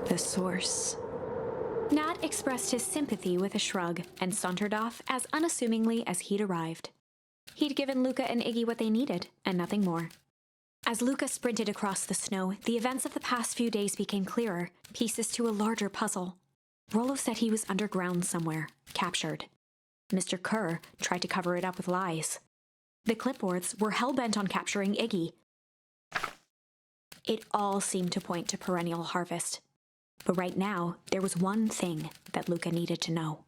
The source. Nat expressed his sympathy with a shrug and sauntered off as unassumingly as he'd arrived. He'd given Luca and Iggy what they needed, and nothing more. As Luca sprinted across the snow, the events of the past few days became clearer, pieces to a larger puzzle. Rollo said he was underground somewhere, captured. Mr. Kerr tried to cover it up with lies. The clipboards were hell-bent on capturing Iggy. It all seemed to point to perennial harvest. But right now, there was one thing that Luca needed to know.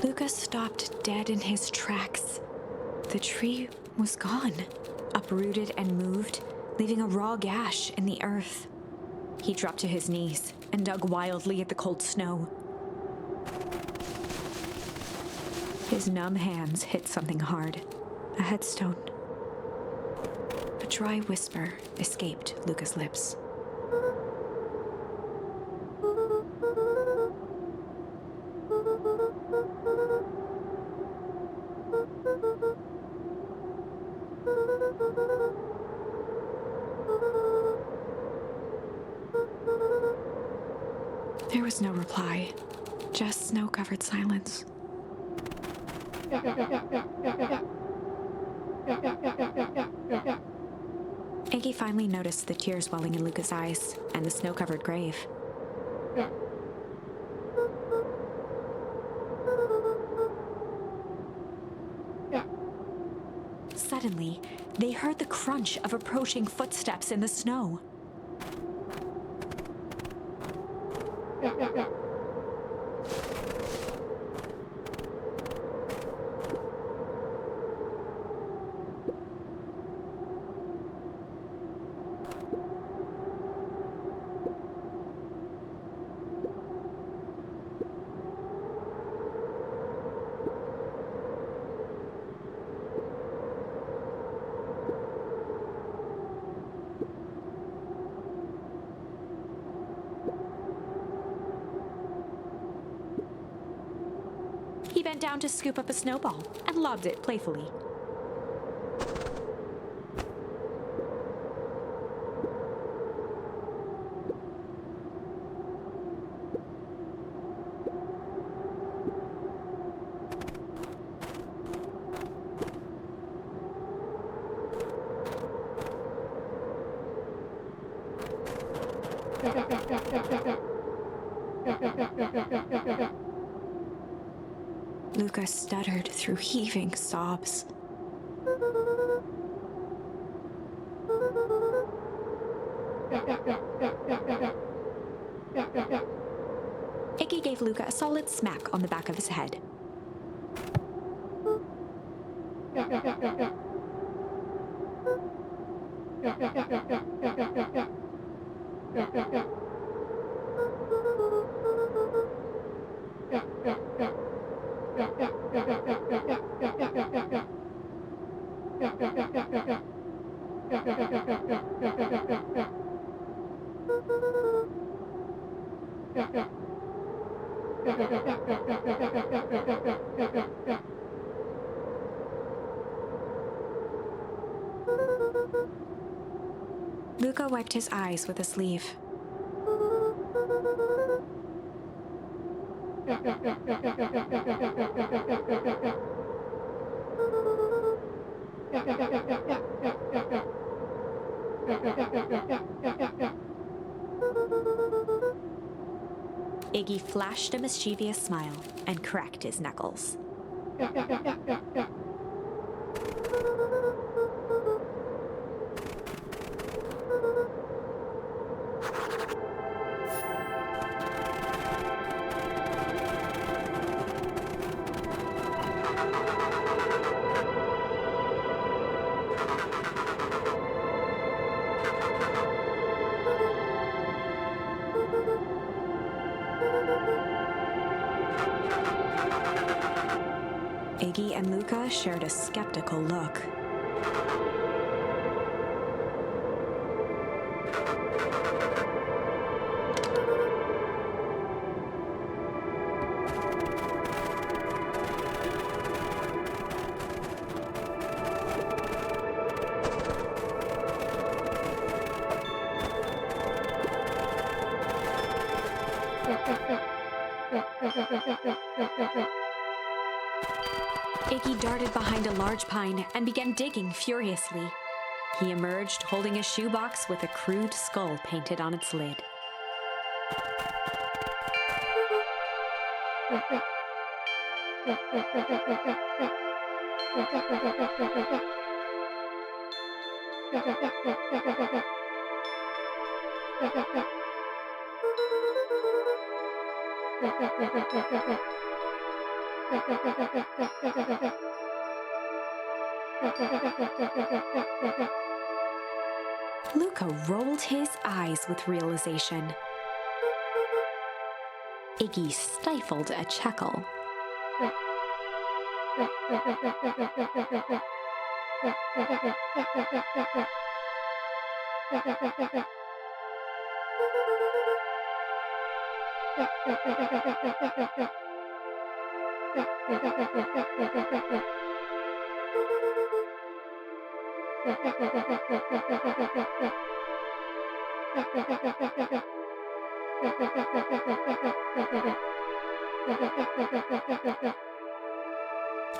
Luca stopped dead in his tracks. The tree was gone, uprooted and moved, leaving a raw gash in the earth. He dropped to his knees and dug wildly at the cold snow. His numb hands hit something hard, a headstone. A dry whisper escaped Luca's lips. There was no reply, just snow-covered silence. Iggy finally noticed the tears welling in Luca's eyes and the snow-covered grave. Suddenly, they heard the crunch of approaching footsteps in the snow. He bent down to scoop up a snowball and lobbed it playfully. Luca stuttered through heaving sobs. Iggy gave Luca a solid smack on the back of his head. Luca wiped his eyes with a sleeve. Iggy flashed a mischievous smile and cracked his knuckles. Iggy and Luca shared a skeptical look. Iggy darted behind a large pine and began digging furiously. He emerged holding a shoebox with a crude skull painted on its lid. Luca rolled his eyes with realization. Iggy stifled a chuckle.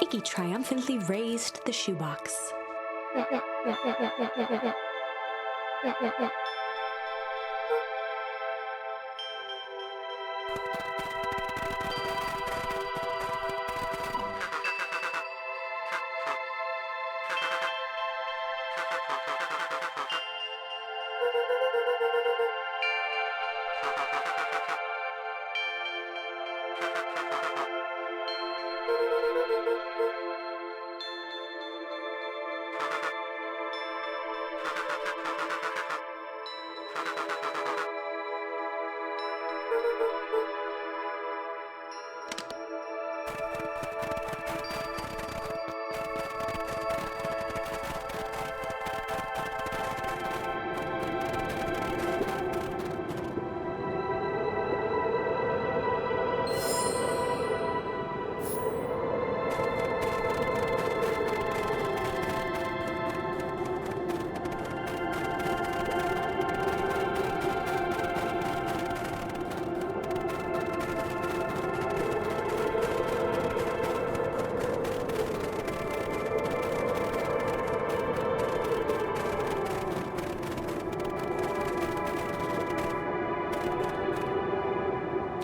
Iggy triumphantly raised the shoebox.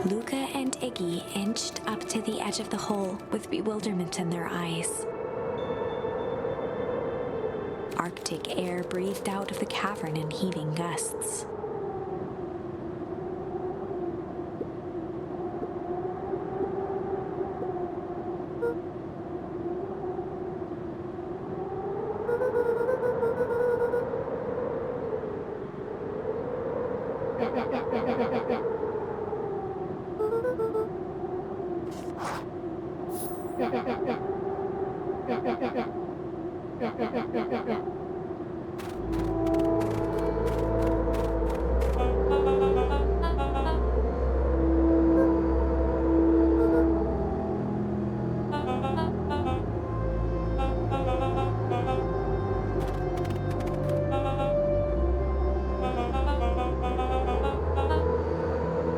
Luca and Iggy inched up to the edge of the hole with bewilderment in their eyes. Arctic air breathed out of the cavern in heaving gusts.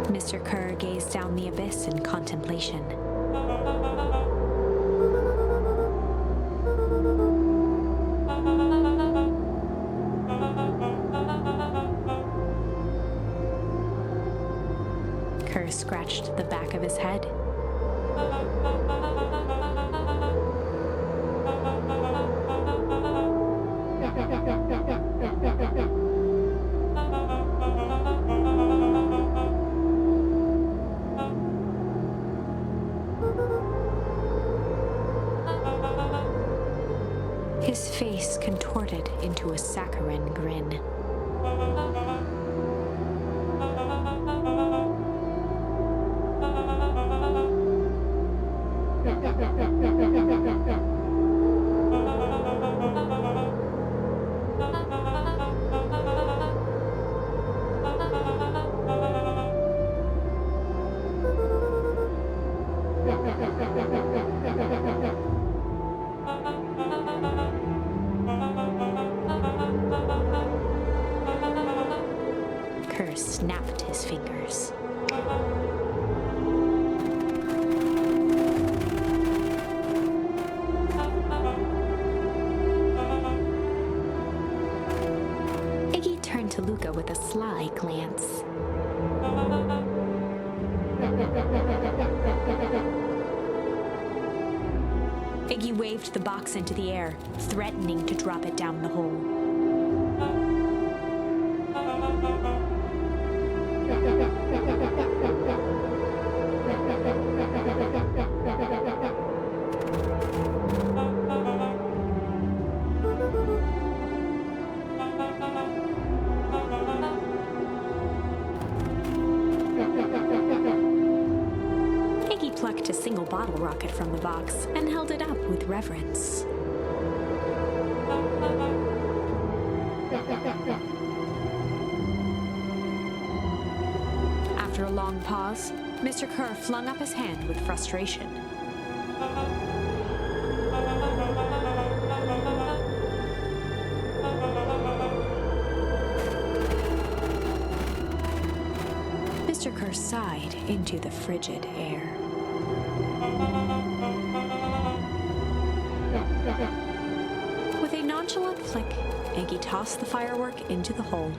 Mr. Kerr gazed down the abyss in contemplation. Kerr scratched the back of his head. His face contorted into a saccharine grin. Kerr snapped his fingers. on to Luca with a sly glance. Iggy waved the box into the air, threatening to drop it down the hole. Iggy plucked a single bottle rocket from the box and held it up with reverence. After a long pause, Mr. Kerr flung up his hand with frustration. Mr. Kerr sighed into the frigid air. With a nonchalant flick, Iggy tossed the firework into the hole.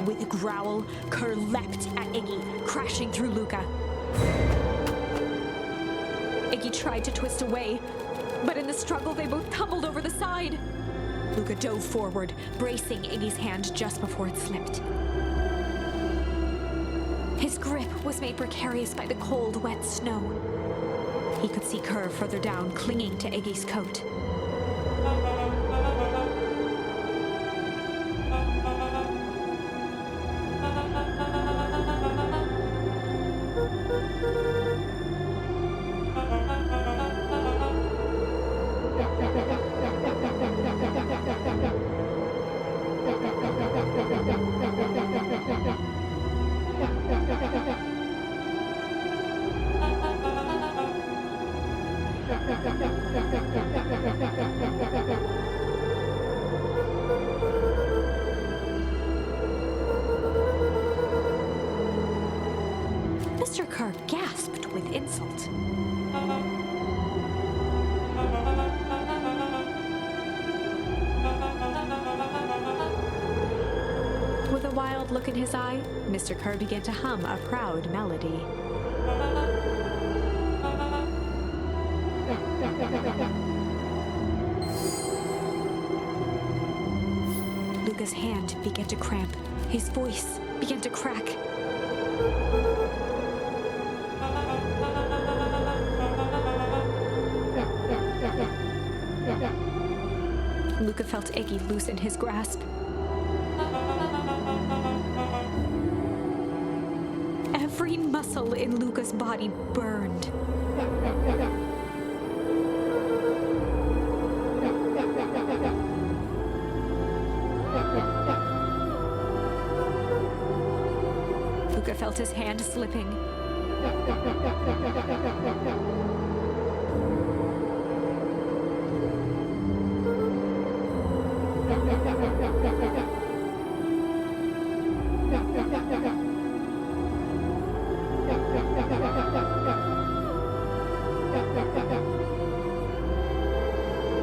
With a growl, Kerr leapt at Iggy, crashing through Luca. Iggy tried to twist away, but in the struggle they both tumbled over the side. Luca dove forward, bracing Iggy's hand just before it slipped. His grip was made precarious by the cold, wet snow. He could see Kerr further down, clinging to Iggy's coat. Mr. Kerr gasped with insult. With a wild look in his eye, Mr. Kerr began to hum a proud melody. Luca's hand began to cramp. His voice began to crack. Luca felt Iggy loosen his grasp. Every muscle in Luca's body burned. Luca felt his hand slipping.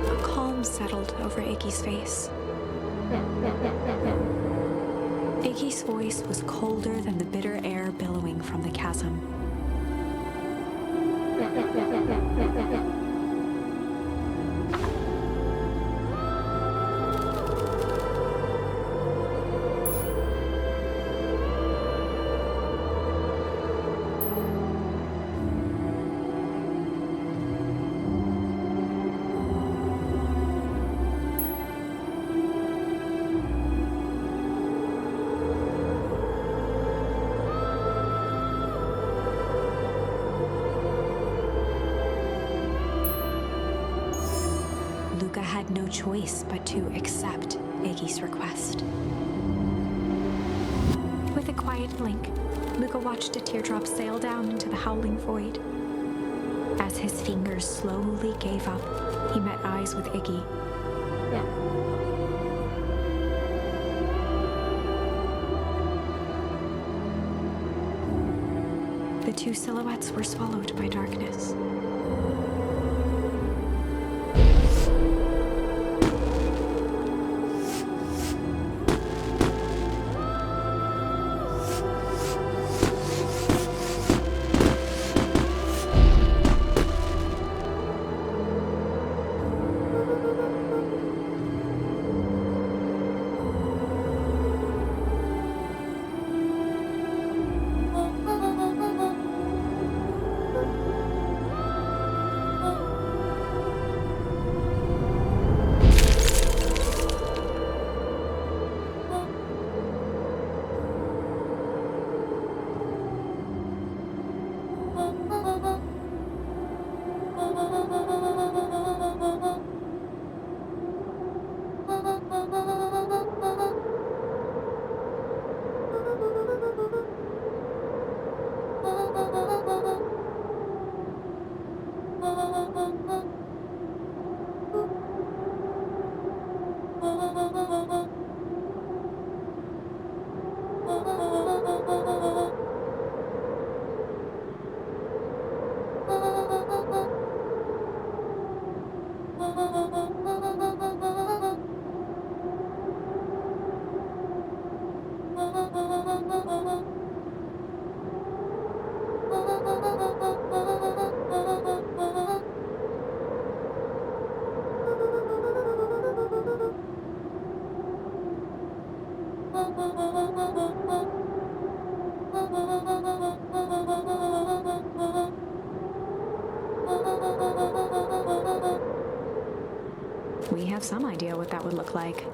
A calm settled over Iggy's face. Iggy's voice was colder than the bitter air billowing from the chasm. Luca had no choice but to accept Iggy's request. With a quiet blink, Luca watched a teardrop sail down into the howling void. As his fingers slowly gave up, he met eyes with Iggy. The two silhouettes were swallowed by darkness. We have some idea what that would look like.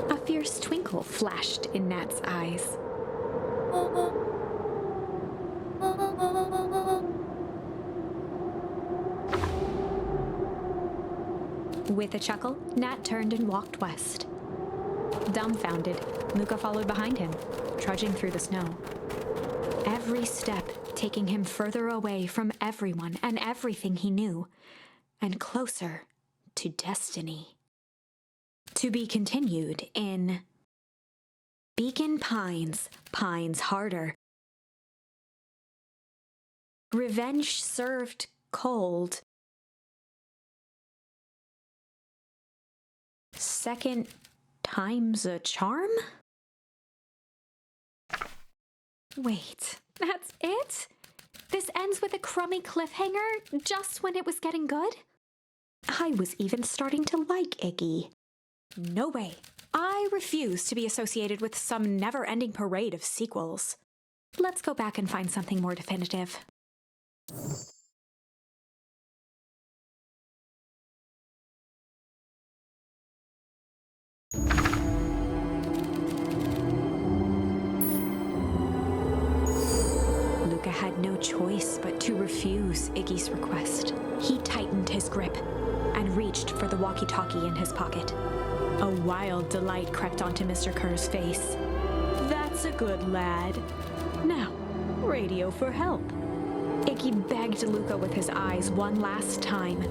A fierce twinkle flashed in Nat's eyes. With a chuckle, Nat turned and walked west. Dumbfounded, Luca followed behind him, trudging through the snow. Every step taking him further away from everyone and everything he knew, and closer to destiny. To be continued in Beacon Pines, Pines Harder. Revenge served cold. Second time's a charm? Wait, that's it? This ends with a crummy cliffhanger just when it was getting good? I was even starting to like Iggy. No way. I refuse to be associated with some never-ending parade of sequels. Let's go back and find something more definitive. Luca had no choice but to refuse Iggy's request. He tightened his grip and reached for the walkie-talkie in his pocket. A wild delight crept onto Mr. Kerr's face. That's a good lad. Now, radio for help. Iggy begged Luca with his eyes one last time,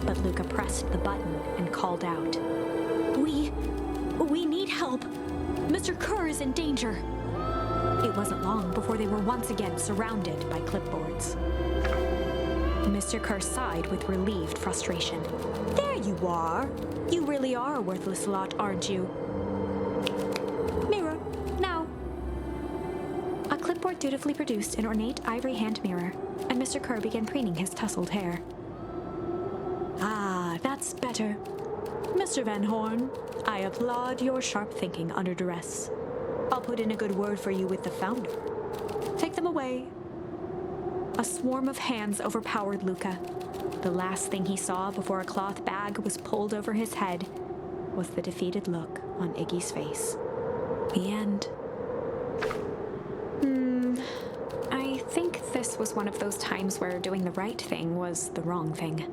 but Luca pressed the button and called out. We need help. Mr. Kerr is in danger. It wasn't long before they were once again surrounded by clipboards. Mr. Kerr sighed with relieved frustration. There you are. You really are a worthless lot, aren't you? Mirror, now. A clipboard dutifully produced an ornate ivory hand mirror, and Mr. Kerr began preening his tousled hair. Ah, that's better. Mr. Van Horn, I applaud your sharp thinking under duress. I'll put in a good word for you with the founder. Take them away. A swarm of hands overpowered Luca. The last thing he saw before a cloth bag was pulled over his head was the defeated look on Iggy's face. The end. This was one of those times where doing the right thing was the wrong thing.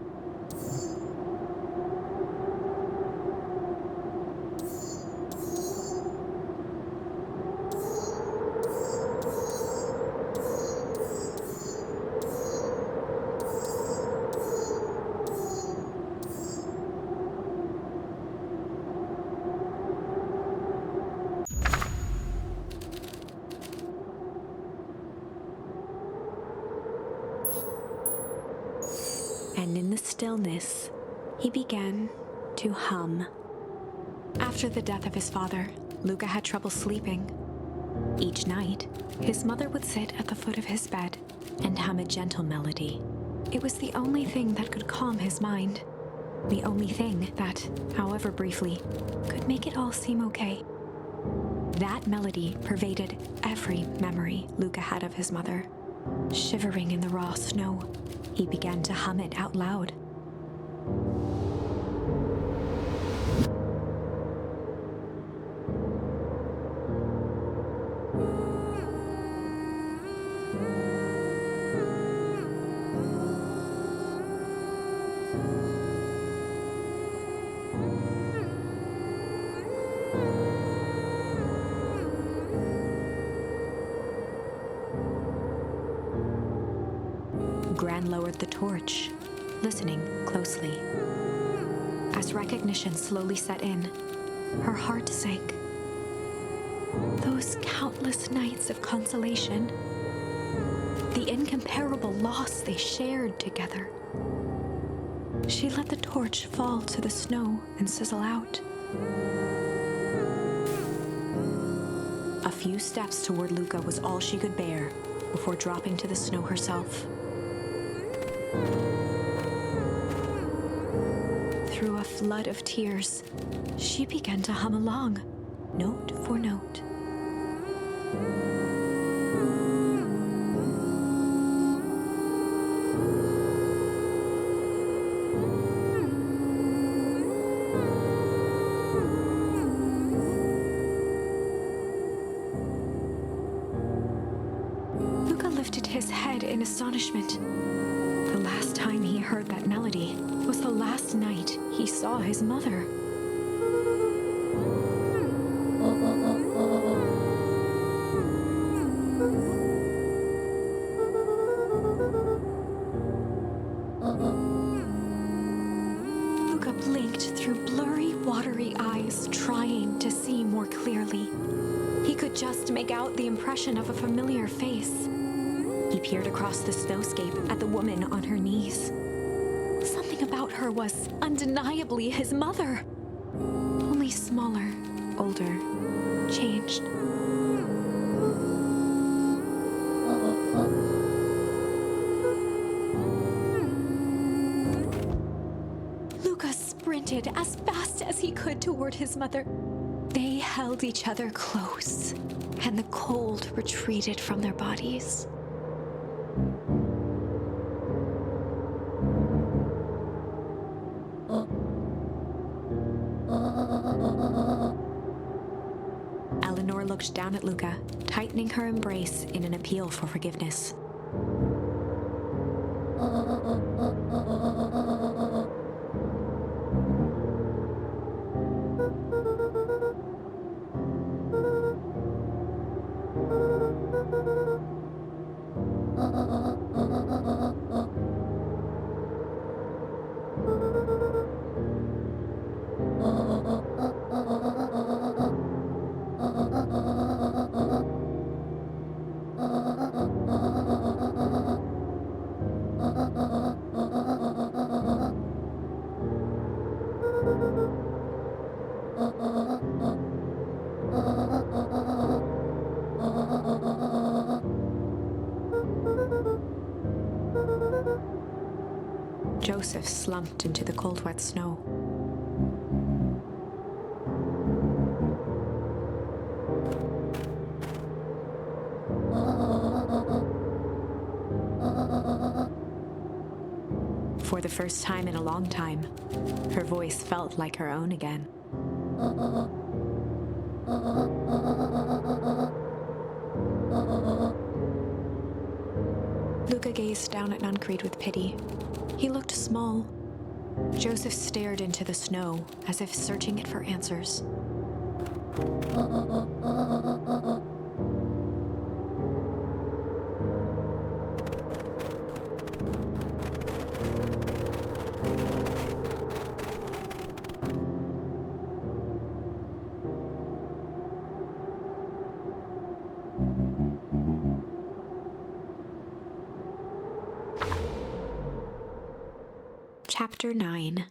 And in the stillness, he began to hum. After the death of his father, Luca had trouble sleeping. Each night, his mother would sit at the foot of his bed and hum a gentle melody. It was the only thing that could calm his mind. The only thing that, however briefly, could make it all seem okay. That melody pervaded every memory Luca had of his mother. Shivering in the raw snow, he began to hum it out loud. Gran lowered the torch, listening closely. As recognition slowly set in, her heart sank. Those countless nights of consolation, the incomparable loss they shared together. She let the torch fall to the snow and sizzle out. A few steps toward Luca was all she could bear before dropping to the snow herself. Through a flood of tears, she began to hum along, note for note. Luca lifted his head in astonishment. The last time he heard that melody was the last night he saw his mother. Luca blinked through blurry, watery eyes, trying to see more clearly. He could just make out the impression of a familiar face. He peered across the snowscape at the woman on her knees. Something about her was undeniably his mother. Only smaller, older, changed. Luca sprinted as fast as he could toward his mother. They held each other close, and the cold retreated from their bodies. Eleanor looked down at Luca, tightening her embrace in an appeal for forgiveness. Joseph slumped into the cold, wet snow. For the first time in a long time, her voice felt like her own again. Luca gazed down at Nuncreed with pity. He looked small. Joseph stared into the snow, as if searching it for answers. Chapter 9.